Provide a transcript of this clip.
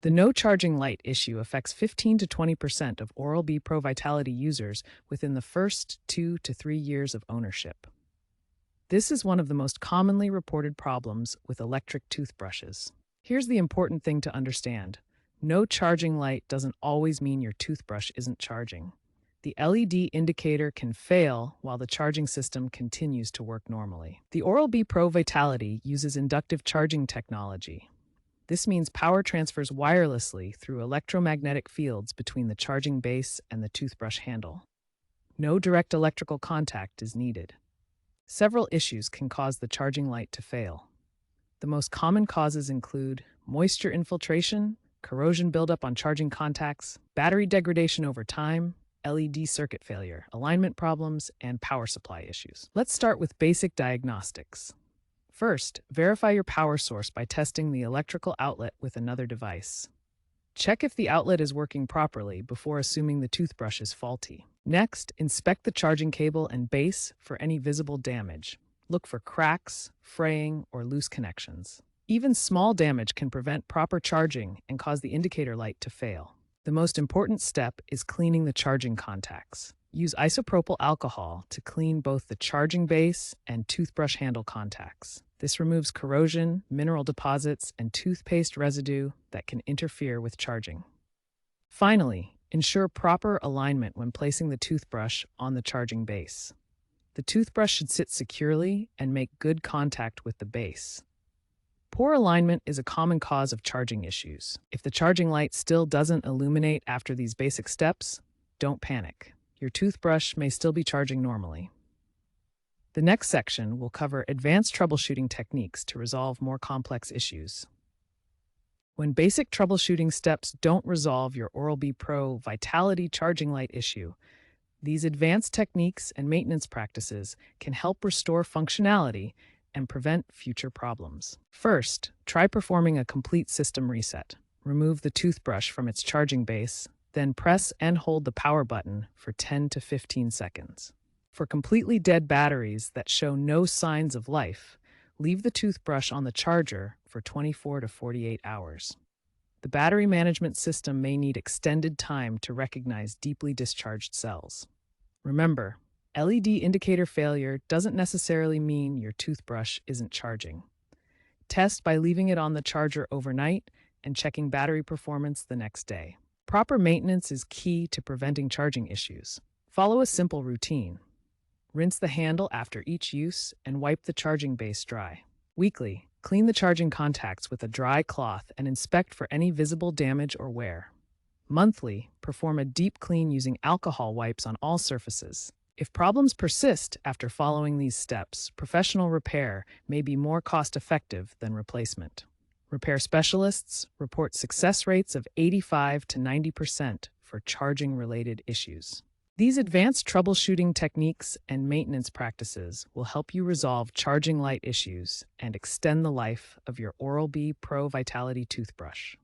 The no charging light issue affects 15 to 20% of Oral-B Pro Vitality users within the first 2 to 3 years of ownership. This is one of the most commonly reported problems with electric toothbrushes. Here's the important thing to understand. No charging light doesn't always mean your toothbrush isn't charging. The LED indicator can fail while the charging system continues to work normally. The Oral-B Pro Vitality uses inductive charging technology. This means power transfers wirelessly through electromagnetic fields between the charging base and the toothbrush handle. No direct electrical contact is needed. Several issues can cause the charging light to fail. The most common causes include moisture infiltration, corrosion buildup on charging contacts, battery degradation over time, LED circuit failure, alignment problems, and power supply issues. Let's start with basic diagnostics. First, verify your power source by testing the electrical outlet with another device. Check if the outlet is working properly before assuming the toothbrush is faulty. Next, inspect the charging cable and base for any visible damage. Look for cracks, fraying, or loose connections. Even small damage can prevent proper charging and cause the indicator light to fail. The most important step is cleaning the charging contacts. Use isopropyl alcohol to clean both the charging base and toothbrush handle contacts. This removes corrosion, mineral deposits, and toothpaste residue that can interfere with charging. Finally, ensure proper alignment when placing the toothbrush on the charging base. The toothbrush should sit securely and make good contact with the base. Poor alignment is a common cause of charging issues. If the charging light still doesn't illuminate after these basic steps, don't panic. Your toothbrush may still be charging normally. The next section will cover advanced troubleshooting techniques to resolve more complex issues. When basic troubleshooting steps don't resolve your Oral-B Pro Vitality charging light issue, these advanced techniques and maintenance practices can help restore functionality and prevent future problems. First, try performing a complete system reset. Remove the toothbrush from its charging base, then press and hold the power button for 10 to 15 seconds. For completely dead batteries that show no signs of life, leave the toothbrush on the charger for 24 to 48 hours. The battery management system may need extended time to recognize deeply discharged cells. Remember, LED indicator failure doesn't necessarily mean your toothbrush isn't charging. Test by leaving it on the charger overnight and checking battery performance the next day. Proper maintenance is key to preventing charging issues. Follow a simple routine. Rinse the handle after each use and wipe the charging base dry. Weekly, clean the charging contacts with a dry cloth and inspect for any visible damage or wear. Monthly, perform a deep clean using alcohol wipes on all surfaces. If problems persist after following these steps, professional repair may be more cost-effective than replacement. Repair specialists report success rates of 85 to 90% for charging-related issues. These advanced troubleshooting techniques and maintenance practices will help you resolve charging light issues and extend the life of your Oral-B Pro Vitality toothbrush.